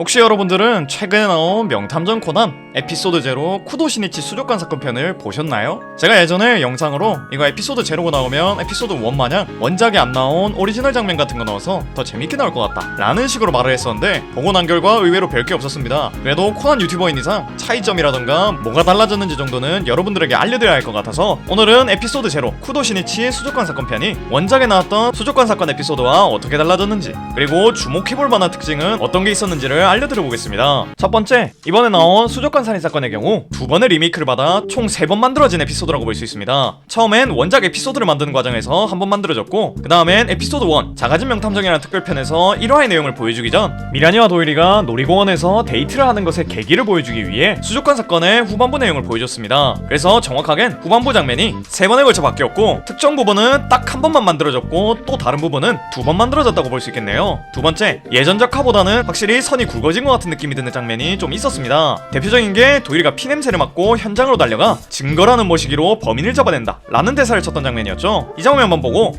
혹시 여러분들은 최근에 나온 명탐정 코난 에피소드 제로 쿠도 시니치 수족관 사건 편을 보셨나요? 제가 예전에 영상으로 이거 에피소드 제로가 나오면 에피소드 1 마냥 원작에 안 나온 오리지널 장면 같은 거 넣어서 더 재밌게 나올 것 같다 라는 식으로 말을 했었는데 보고 난 결과 의외로 별게 없었습니다. 그래도 코난 유튜버인 이상 차이점이라던가 뭐가 달라졌는지 정도는 여러분들에게 알려드려야 할 것 같아서 오늘은 에피소드 제로 쿠도 시니치 수족관 사건 편이 원작에 나왔던 수족관 사건 에피소드와 어떻게 달라졌는지, 그리고 주목해볼 만한 특징은 어떤 게 있었는지를 알려드려보겠습니다. 첫 번째, 이번에 나온 수족관 살인 사건의 경우 두 번의 리메이크를 받아 총 3번 만들어진 에피소드라고 볼 수 있습니다. 처음엔 원작 에피소드를 만드는 과정에서 한 번 만들어졌고, 그 다음엔 에피소드 1 작아진 명탐정이라는 특별편에서 1화의 내용을 보여주기 전 미라니와 도일이가 놀이공원에서 데이트를 하는 것의 계기를 보여주기 위해 수족관 사건의 후반부 내용을 보여줬습니다. 그래서 정확하겐 후반부 장면이 3번에 걸쳐 바뀌었고, 특정 부분은 딱 한 번만 만들어졌고 또 다른 부분은 2번 만들어졌다고 볼 수 있겠네요. 두 번째, 예전작 화보다는 확실히 선이 굵어진 것 같은 느낌이 드는 장면이 좀 있었습니다. 대표적인 게 도일이가 피냄새를 맡고 현장으로 달려가 증거라는 모시기로 범인을 잡아낸다 라는 대사를 쳤던 장면이었죠. 이 장면만 보고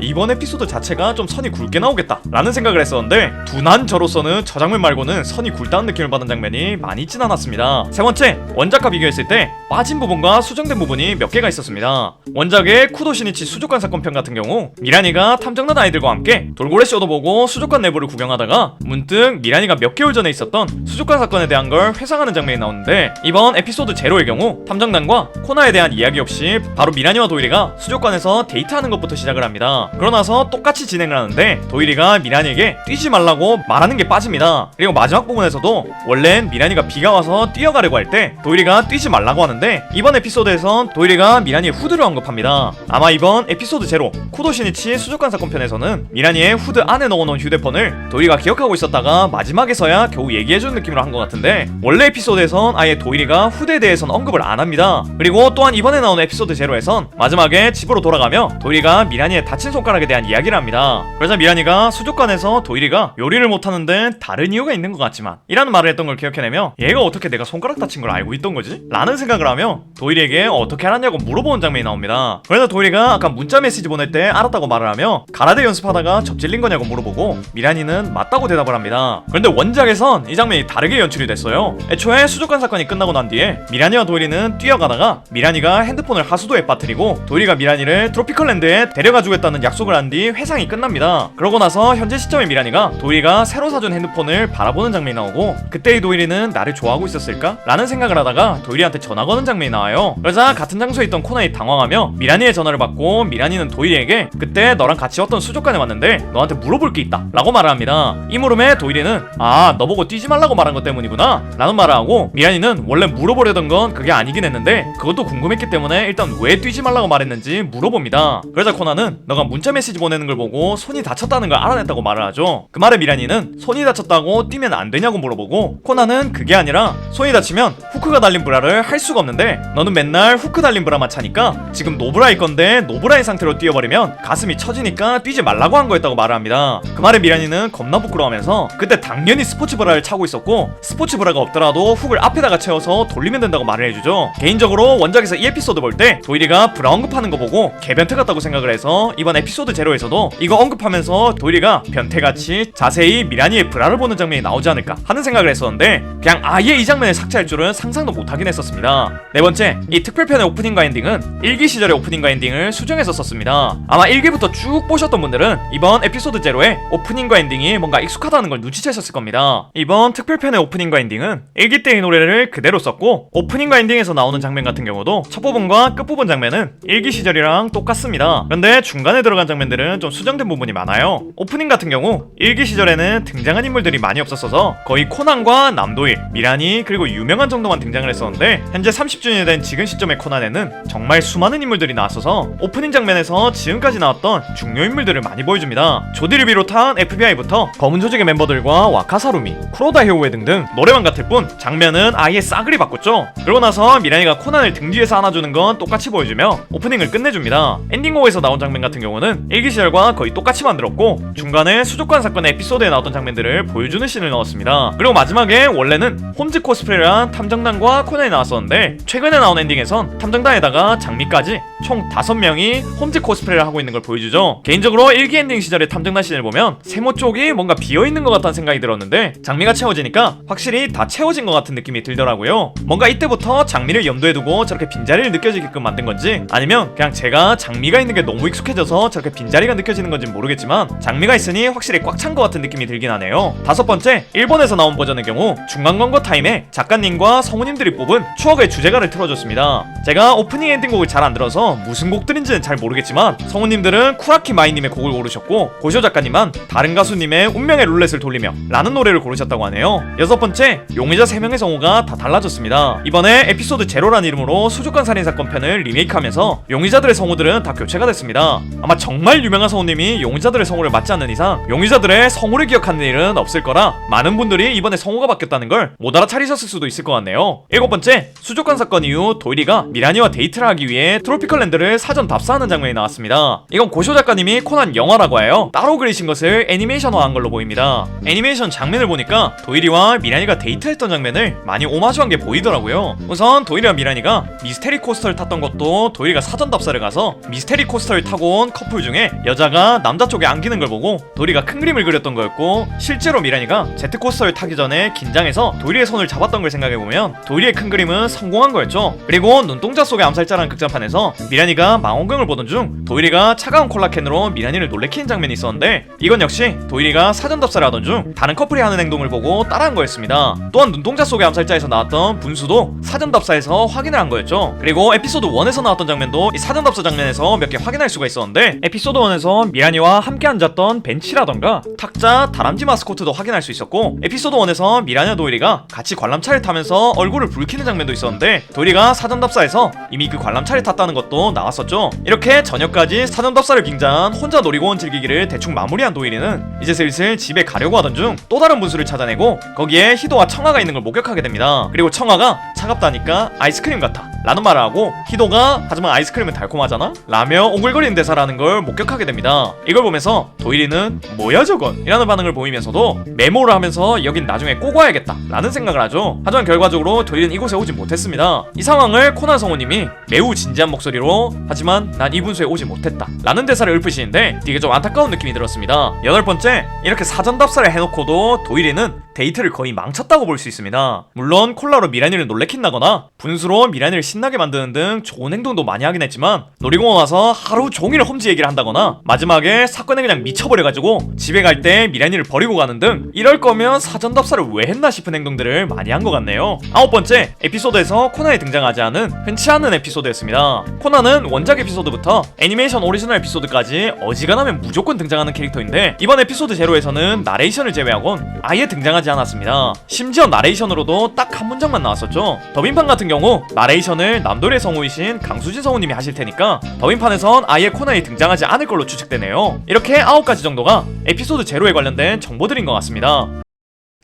이번 에피소드 자체가 좀 선이 굵게 나오겠다 라는 생각을 했었는데, 둔한 저로서는 저 장면 말고는 선이 굵다는 느낌을 받은 장면이 많이 있진 않았습니다. 세 번째, 원작과 비교했을 때 빠진 부분과 수정된 부분이 몇 개가 있었습니다. 원작의 쿠도 시니치 수족관 사건 편 같은 경우 미라니가 탐정단 아이들과 함께 돌고래 쇼도 보고 수족관 내부를 구경하다가 문득 미라니가 몇 개월 전에 있었던 수족관 사건에 대한 걸 회상하는 장면이 나오는데, 이번 에피소드 제로의 경우 탐정단과 코나에 대한 이야기 없이 바로 미라니와 도일이가 수족관에서 데이트하는 것부터 시작을 합니다. 그러나서 똑같이 진행을 하는데 도일이가 미라니에게 뛰지 말라고 말하는 게 빠집니다. 그리고 마지막 부분에서도 원래는 미라니가 비가 와서 뛰어가려고 할 때 도일이가 뛰지 말라고 하는데, 이번 에피소드에선 도일이가 미라니의 후드를 언급합니다. 아마 이번 에피소드 제로 쿠도 시니치 수족관 사건 편에서는 미라니의 후드 안에 넣어놓은 휴대폰을 도일이가 기억하고 있었다가 마지막에서야 겨우 얘기해주는 느낌으로 한 것 같은데, 원래 에피소드에선 아예 도일이가 후드에 대해선 언급을 안 합니다. 그리고 또한 이번에 나온 에피소드 제로에선 마지막에 집으로 돌아가며 도일이가 미라니의 다친 손가락에 대한 이야기를 합니다. 그러자 미라니가 수족관에서 도일이가 요리를 못하는데 다른 이유가 있는 것 같지만 이라는 말을 했던 걸 기억해내며 얘가 어떻게 내가 손가락 다친 걸 알고 있던 거지? 라는 생각을 하며 도일이에게 어떻게 알았냐고 물어보는 장면이 나옵니다. 그래서 도일이가 아까 문자 메시지 보낼 때 알았다고 말을 하며 가라데 연습하다가 접질린 거냐고 물어보고 미라니는 맞다고 대답을 합니다. 그런데 원작에선 이 장면이 다르게 연출이 됐어요. 애초에 수족관 사건이 끝나고 난 뒤에 미라니와 도일이는 뛰어가다가 미라니가 핸드폰을 하수도에 빠뜨리고 도일이가 미라니를 트로피컬랜드에 데려가주겠다는 약속을 한 뒤 회상이 끝납니다. 그러고 나서 현재 시점의 미라니가 도일이가 새로 사준 핸드폰을 바라보는 장면이 나오고, 그때의 도일이는 나를 좋아하고 있었을까? 라는 생각을 하다가 도일이한테 전화 거는 장면이 나와요. 그러자 같은 장소에 있던 코나이 당황하며 미라니의 전화를 받고 미라니는 도일이에게 그때 너랑 같이 왔던 수족관에 왔는데 너한테 물어볼 게 있다 라고 말을 합니다. 이 물음에 도일이는 너 보고 뛰지 말라고 말한 것 때문이구나 라는 말을 하고, 미라니는 원래 물어보려던 건 그게 아니긴 했는데 그것도 궁금했기 때문에 일단 왜 뛰지 말라고 말했는지 물어봅니다. 그러자 코나는 너가 문자 메시지 보내는 걸 보고 손이 다쳤다는 걸 알아냈다고 말을 하죠. 그 말에 미라니는 손이 다쳤다고 뛰면 안 되냐고 물어보고, 코나는 그게 아니라 손이 다치면 후크가 달린 브라를 할 수가 없는데 너는 맨날 후크 달린 브라만 차니까 지금 노브라일 건데 노브라인 상태로 뛰어버리면 가슴이 처지니까 뛰지 말라고 한 거였다고 말을 합니다. 그 말에 미라니는 겁나 부끄러워하면서 그때 당연히 스포츠 브라를 차고 있었고 스포츠 브라가 없더라도 훅을 앞에다가 채워서 돌리면 된다고 말을 해주죠. 개인적으로 원작에서 이 에피소드 볼 때 도일이가 브라 언급하는 거 보고 개변태 같다고 생각을 해서 이번 에피소드 제로에서도 이거 언급하면서 도일이가 변태같이 자세히 미라니의 브라를 보는 장면이 나오지 않을까 하는 생각을 했었는데, 그냥 아예 이 장면을 삭제할 줄은 상상도 못하긴 했었습니다. 네 번째, 이 특별편의 오프닝과 엔딩은 1기 시절의 오프닝과 엔딩을 수정해서 썼습니다. 아마 1기부터 쭉 보셨던 분들은 이번 에피소드 제로의 오프닝과 엔딩이 뭔가 익숙하다는 걸 눈치채셨을 겁니다. 이번 특별편의 오프닝과 엔딩은 1기 때의 노래를 그대로 썼고, 오프닝과 엔딩에서 나오는 장면 같은 경우도 첫 부분과 끝 부분 장면은 1기 시절이랑 똑같습니다. 그런데 중간에 들어간 장면들은 좀 수정된 부분이 많아요. 오프닝 같은 경우 1기 시절에는 등장한 인물들이 많이 없었어서 거의 코난과 남도일, 미라니 그리고 유명한 정도만 등장을 했었는데, 현재 30주년이 된 지금 시점의 코난에는 정말 수많은 인물들이 나왔어서 오프닝 장면에서 지금까지 나왔던 중요 인물들을 많이 보여줍니다. 조디를 비롯한 FBI부터 검은 조직의 멤버들과 와카사루미, 쿠로다 히오에 등등 노래만 같을 뿐 장면은 아예 싸그리 바꿨죠. 그러고 나서 미라니가 코난을 등 뒤에서 안아주는 건 똑같이 보여주며 오프닝을 끝내줍니다. 엔딩곡에서 나온 장면 같은 경우는 1기 시절과 거의 똑같이 만들었고, 중간에 수족관 사건의 에피소드에 나왔던 장면들을 보여주는 씬을 넣었습니다. 그리고 마지막에 원래는 홈즈 코스프레를 한 탐정단 탐정단과 코난이 나왔었는데 최근에 나온 엔딩에선 탐정단에다가 장미까지 총 5명이 홈즈 코스프레를 하고 있는 걸 보여주죠. 개인적으로 1기 엔딩 시절의 탐정단 씬을 보면 세모 쪽이 뭔가 비어있는 것 같다는 생각이 들었는데 장미가 채워지니까 확실히 다 채워진 것 같은 느낌이 들더라고요. 뭔가 이때부터 장미를 염두에 두고 저렇게 빈자리를 느껴지게끔 만든 건지 아니면 그냥 제가 장미가 있는 게 너무 익숙해져서 저렇게 빈자리가 느껴지는 건지 모르겠지만 장미가 있으니 확실히 꽉 찬 것 같은 느낌이 들긴 하네요. 5번째, 일본에서 나온 버전의 경우 중간 광고 타임에 작가님과 성우님들이 뽑은 추억의 주제가를 틀어줬습니다. 제가 오프닝 엔딩곡을 잘 안 들어서 무슨 곡들인지는 잘 모르겠지만 성우님들은 쿠라키 마이님의 곡을 고르셨고 고쇼 작가님은 다른 가수님의 운명의 룰렛을 돌리며 라는 노래를 고르셨다고 하네요. 6번째, 용의자 3명의 성우가 다 달라졌습니다. 이번에 에피소드 제로란 이름으로 수족관 살인사건 편을 리메이크하면서 용의자들의 성우들은 다 교체가 됐습니다. 아마 정말 유명한 성우님이 용의자들의 성우를 맡지 않는 이상 용의자들의 성우를 기억하는 일은 없을 거라 많은 분들이 이번에 성우가 바뀌었다는 걸 못 알아차리셨을 수도 있을 것 같네요. 7번째, 수족관 사건 이후 도일이가 미라니와 데이트를 하기 위해 트로피컬랜드를 사전 답사하는 장면이 나왔습니다. 이건 고쇼 작가님이 코난 영화라고 해요. 따로 그리신 것을 애니메이션화한 걸로 보입니다. 애니메이션 장면을 보니까 도일이와 미라니가 데이트했던 장면을 많이 오마주한 게 보이더라고요. 우선 도일이와 미라니가 미스테리 코스터를 탔던 것도 도일이가 사전 답사를 가서 미스테리 코스터를 타고 온 커플 중에 여자가 남자 쪽에 안기는 걸 보고 도일이가 큰 그림을 그렸던 거였고, 실제로 미라니가 제트코스터를 타기 전에 긴장해서 도일이의 손을 잡았던 걸 생각해보면 도일이의 큰 그림은 성공한 거였죠. 그리고 눈동자 속의 암살자라는 극장판에서 미라니가 망원경을 보던 중 도일이가 차가운 콜라캔으로 미라니를 놀래키는 장면이 있었는데, 이건 역시 도일이가 사전 답사를 하던 중 다른 커플이 하는 행동을 보고 따라한 거였습니다. 또한 눈동자 속의 암살자에서 나왔던 분수도 사전 답사에서 확인을 한 거였죠. 그리고 에피소드 1에서 나왔던 장면도 이 사전 답사 장면에서 몇 개 확인할 수가 있었는데, 에피소드 1에서 미라니와 함께 앉았던 벤치라던가 탁자, 다람쥐 마스코트도 확인할 수 있었고, 에피소드 1에서 미라니와 도일이가 같이 관람차를 타면서 얼굴을 붉히는 장면도 있었는데 도일이가 사전 답사에서 이미 그 관람차를 탔다는 것도 나왔었죠. 이렇게 저녁까지 사전 답사를 빙자한 혼자 놀이공원 즐기기를 대충 마무리한 도일이는 이제 슬슬 집에 가려고 하던 중 또 다른 분수를 찾아내고 거기에 희도와 청아가 있는 걸 목격하게 됩니다. 그리고 청아가 차갑다니까 아이스크림 같아 라는 말을 하고, 희도가 하지만 아이스크림은 달콤하잖아? 라며 오글거리는 대사라는 걸 목격하게 됩니다. 이걸 보면서 도일이는 뭐야 저건? 이라는 반응을 보이면서도 메모를 하면서 여긴 나중에 꼭 와야겠다 라는 생각을 하죠. 하지만 결과적으로 도일이는 이곳에 오지 못했습니다. 이 상황을 코난 성우님이 매우 진지한 목소리로 하지만 난 이 분수에 오지 못했다 라는 대사를 읊으시는데 되게 좀 안타까운 느낌이 들었습니다. 8번째, 이렇게 사전 답사를 해놓고도 도일이는 데이트를 거의 망쳤다고 볼 수 있습니다. 물론 콜라로 미라니를 놀래킨다거나 분수로 미라니를 신나게 만드는 등 좋은 행동도 많이 하긴 했지만, 놀이공원 와서 하루 종일 홈즈 얘기를 한다거나 마지막에 사건에 그냥 미쳐버려가지고 집에 갈 때 미라니를 버리고 가는 등 이럴 거면 사전 답사를 왜 했나 싶은 행동들을 많이 한 것 같네요. 9번째, 에피소드에서 코난이 등장하지 않은 흔치 않은 에피소드였습니다. 코난은 원작 에피소드부터 애니메이션 오리지널 에피소드까지 어지간하면 무조건 등장하는 캐릭터인데, 이번 에피소드 제로에서는 나레이션을 제외하곤 아예 등장하지 않았습니다. 심지어 나레이션으로도 딱 한 문장만 나왔었죠. 더빙판 같은 경우 나레이션을 남도리의 성우이신 강수진 성우님이 하실 테니까 더빙판에선 아예 코난이 등장하지 않을 걸로 추측되네요. 이렇게 9가지 정도가 에피소드 제로에 관련된 정보들인 것 같습니다.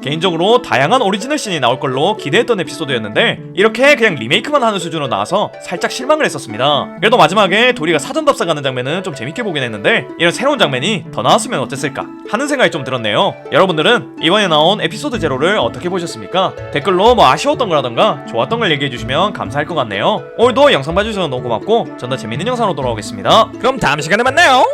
개인적으로 다양한 오리지널 씬이 나올 걸로 기대했던 에피소드였는데 이렇게 그냥 리메이크만 하는 수준으로 나와서 살짝 실망을 했었습니다. 그래도 마지막에 도리가 사전 답사 가는 장면은 좀 재밌게 보긴 했는데, 이런 새로운 장면이 더 나왔으면 어땠을까 하는 생각이 좀 들었네요. 여러분들은 이번에 나온 에피소드 제로를 어떻게 보셨습니까? 댓글로 뭐 아쉬웠던 거라던가 좋았던 걸 얘기해주시면 감사할 것 같네요. 오늘도 영상 봐주셔서 너무 고맙고 전 더 재밌는 영상으로 돌아오겠습니다. 그럼 다음 시간에 만나요.